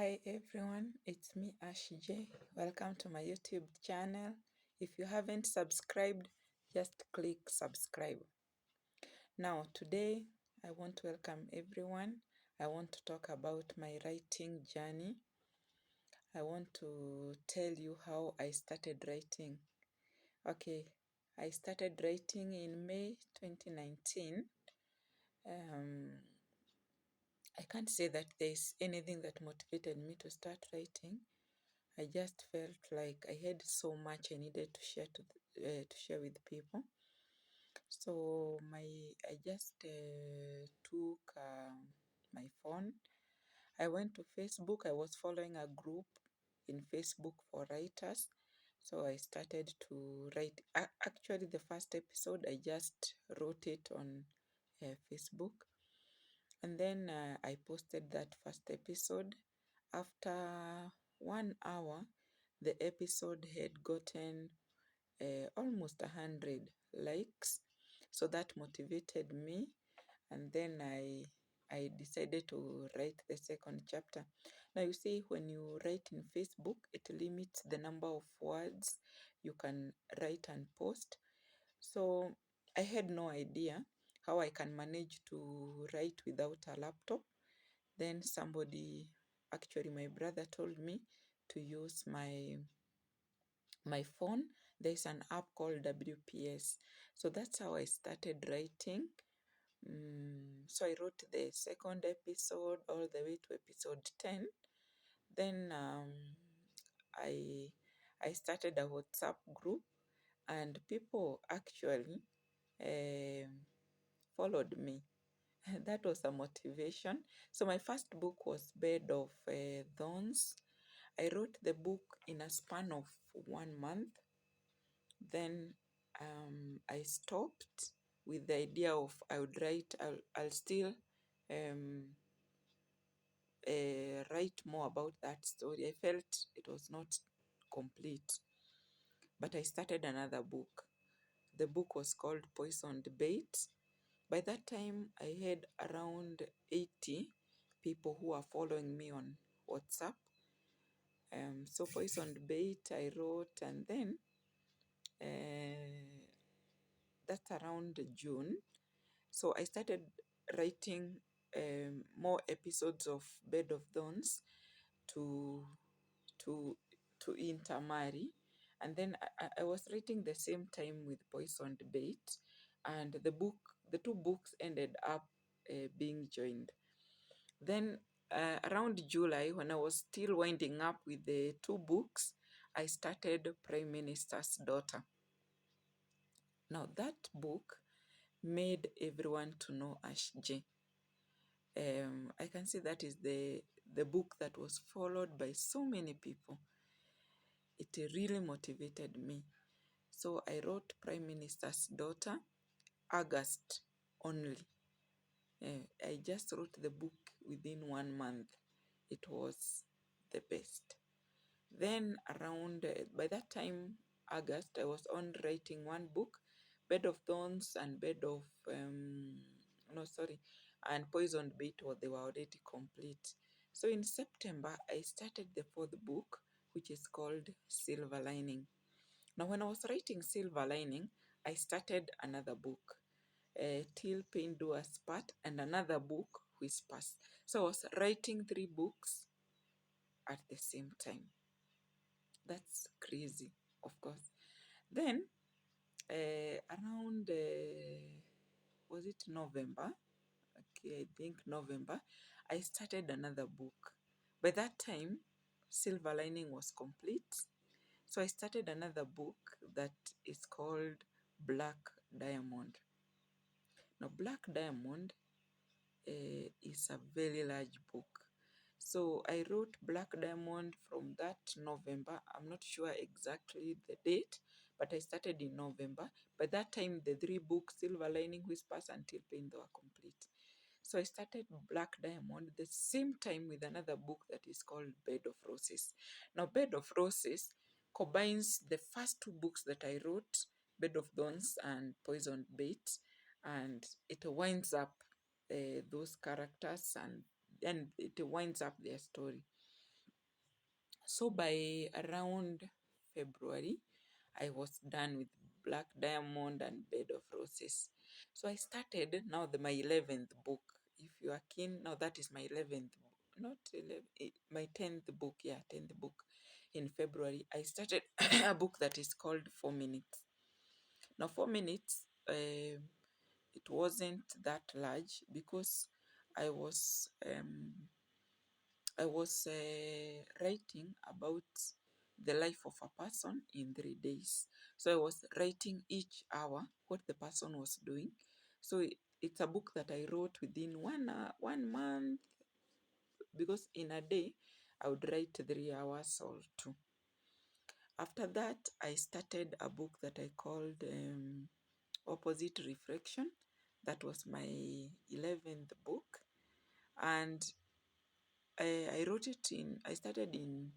Hi everyone, it's me Ash J. Welcome to my YouTube channel. If you haven't subscribed, just click subscribe. Now today I want to welcome everyone. I want to talk about my writing journey. I want to tell you how I started writing. Okay, I started writing in May 2019. I can't say that there's anything that motivated me to start writing. I just felt like I had so much I needed to share with people. So I just took my phone. I went to Facebook. I was following a group in Facebook for writers. So I started to write. Actually, the first episode I just wrote it on Facebook, and then I posted that first episode. After 1 hour, the episode had gotten almost 100 likes, so that motivated me, and then I decided to write the second chapter. Now you see, when you write in Facebook, it limits the number of words you can write and post. So I had no idea how I can manage to write without a laptop. Then somebody, actually my brother, told me to use my phone. There's an app called WPS. So that's how I started writing. So I wrote the second episode all the way to episode 10. Then I I started a WhatsApp group, and people actually followed me. That was a motivation. So my first book was Bed of Thorns. I wrote the book in a span of 1 month. Then I stopped with the idea of I'll still um, write more about that story. I felt it was not complete, but I started another book. The book was called Poisoned Bait. By that time, I had around 80 people who are following me on WhatsApp. So Poisoned Bait I wrote, and then that's around June. So I started writing more episodes of Bed of Thorns to to to intermarry, and then I was writing the same time with Poisoned Bait, and the two books ended up being joined. Then around July, when I was still winding up with the two books, I started Prime Minister's Daughter. Now that book made everyone to know Ash J. I can say that is the book that was followed by so many people. It really motivated me. So I wrote Prime Minister's Daughter, August only. I just wrote the book within 1 month. It was the best. Then around, by that time, August, I was on writing one book, Bed of Thorns and and Poisoned Bait, they were already complete. So in September, I started the fourth book, which is called Silver Lining. Now, when I was writing Silver Lining, I started another book, Till Pain Do Us Part, and another book, Whispers. So I was writing three books at the same time. That's crazy, of course. Then, around, was it November? Okay, I think November, I started another book. By that time, Silver Lining was complete. So I started another book that is called Black Diamond. Now, Black Diamond is a very large book. So I wrote Black Diamond from that November. I'm not sure exactly the date, but I started in November. By that time, the three books, Silver Lining, Whispers, and Till Pain, they were complete. So I started Black Diamond the same time with another book that is called Bed of Roses. Now, Bed of Roses combines the first two books that I wrote, Bed of Thorns and Poisoned Bait, and it winds up those characters and it winds up their story. So by around February, I was done with Black Diamond and Bed of Roses. So I started now my 11th book. If you are keen, now that is my 11th book, not 11, my 10th book, yeah, 10th book in February. I started a book that is called 4 Minutes. Now, 4 Minutes, it wasn't that large because I was writing about the life of a person in 3 days. So I was writing each hour what the person was doing. So it's a book that I wrote within 1 month, because in a day I would write 3 hours or two. After that, I started a book that I called Opposite Reflection. That was my 11th book, and I wrote it I started in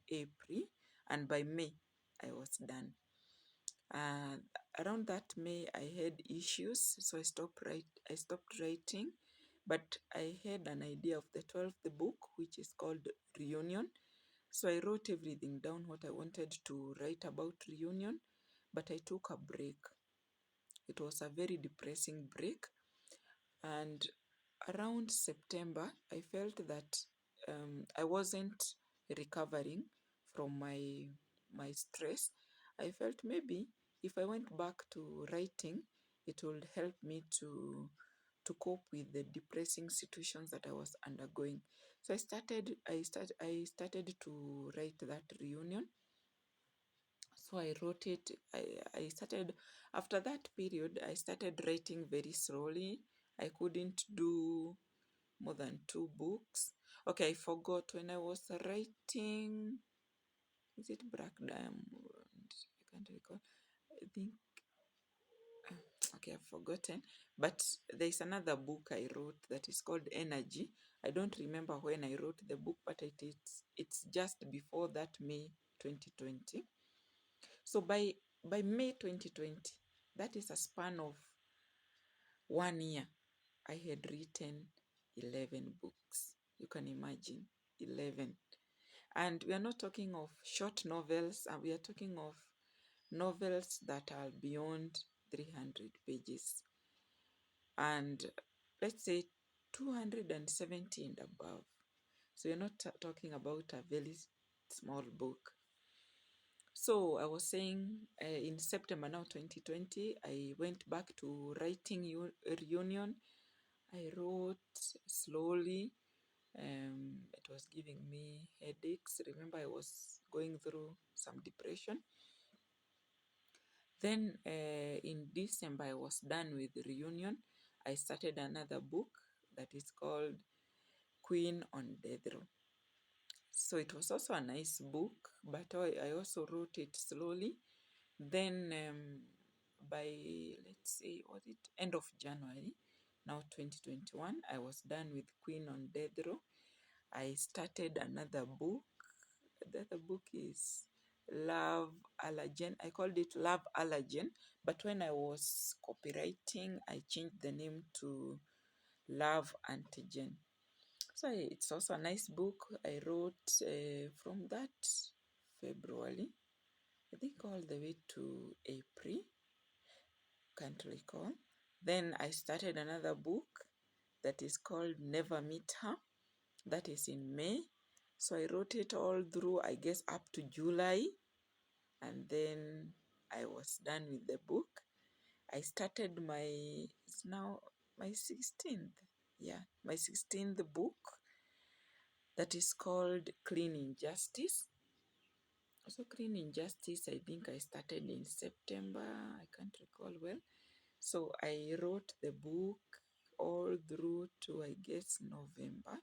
April, and by May I was done. And around that May I had issues, so I stopped writing. But I had an idea of the 12th book, which is called Reunion. So I wrote everything down, what I wanted to write about Reunion, but I took a break. It was a very depressing break. And around September, I felt that I wasn't recovering from my stress. I felt maybe if I went back to writing, it would help me to cope with the depressing situations that I was undergoing. So I started to write that Reunion. So I wrote it. I started, after that period, I started writing very slowly. I couldn't do more than 2 books. Okay, I forgot when I was writing. Is it Black Diamond? I can't recall. I think, okay, I've forgotten. But there's another book I wrote that is called Energy. I don't remember when I wrote the book, but it's just before that May 2020. So by May 2020, that is a span of 1 year, I had written 11 books. You can imagine, 11. And we are not talking of short novels, and we are talking of novels that are beyond 300 pages. And let's say 270 and above. So you're not talking about a very small book. So I was saying in September now 2020, I went back to writing Reunion. I wrote slowly. It was giving me headaches. Remember, I was going through some depression. Then in December, I was done with Reunion. I started another book that is called Queen on Death Row. So it was also a nice book, but I also wrote it slowly. Then by, let's say, was it end of January, now 2021, I was done with Queen on Death Row. I started another book. The other book is Love Allergen. I called it Love Allergen, but when I was copywriting, I changed the name to Love Antigen. So it's also a nice book. I wrote from that February, I think all the way to April, can't recall. Then I started another book that is called Never Meet Her. That is in May. So I wrote it all through, I guess, up to July. And then I was done with the book. I started it's now my 16th. Yeah, my 16th book that is called Clean Injustice. So Clean Injustice, I think I started in September. I can't recall well. So I wrote the book all through to, I guess, November.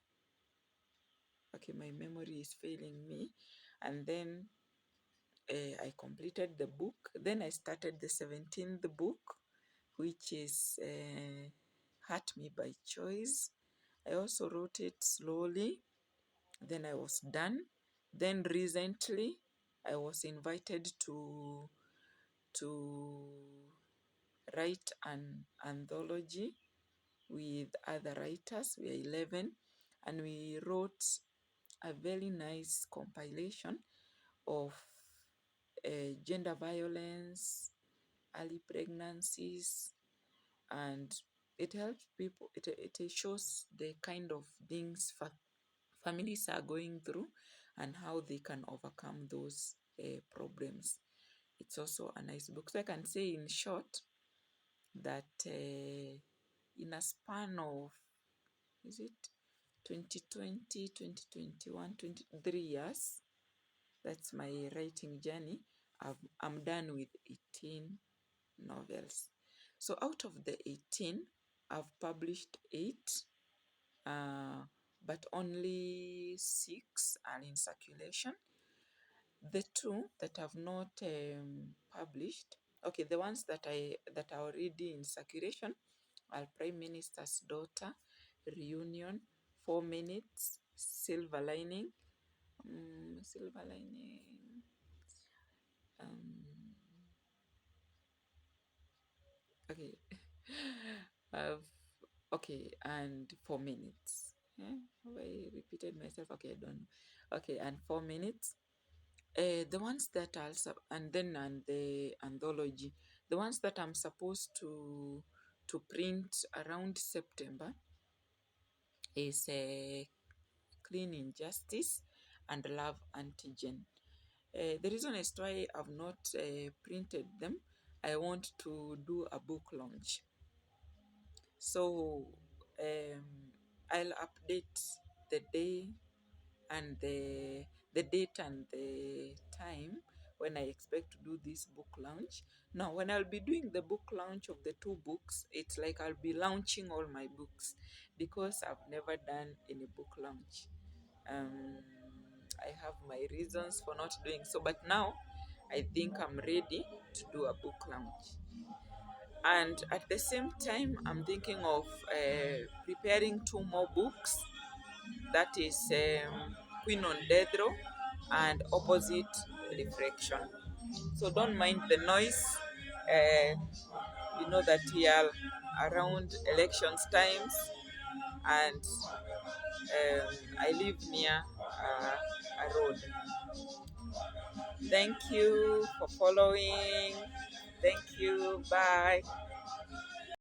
Okay, my memory is failing me. And then I completed the book. Then I started the 17th book, which is Hurt Me by Choice. I also wrote it slowly. Then I was done. Then recently, I was invited to write an anthology with other writers. We are 11, and we wrote a very nice compilation of gender violence, early pregnancies, and it helps people, it shows the kind of things families are going through and how they can overcome those problems. It's also a nice book. So I can say in short that in a span of, is it 2020, 2021, 23 years, that's my writing journey. I'm done with 18 novels. So out of the 18, I've published 8, uh, but only 6 are in circulation. The 2 that I've not published, okay, the ones that are already in circulation are Prime Minister's Daughter, Reunion, 4 Minutes, Silver Lining, Silver Lining, um, okay, uh, okay, and 4 minutes. Have I repeated myself? Okay, I don't know. Okay, and 4 minutes. The ones that are and the anthology, the ones that I'm supposed to print around September is Clean Injustice and Love Antigen. The reason as to why I've not printed them, I want to do a book launch. So I'll update the day and the date and the time when I expect to do this book launch. Now, when I'll be doing the book launch of the 2 books, it's like I'll be launching all my books because I've never done any book launch. Um, I have my reasons for not doing so, but now I think I'm ready to do a book launch. And at the same time, I'm thinking of preparing 2 more books. That is Queen on Death Row and Opposite Reflection. So don't mind the noise. You know that we are around elections times, and I live near a road. Thank you for following. Thank you. Bye.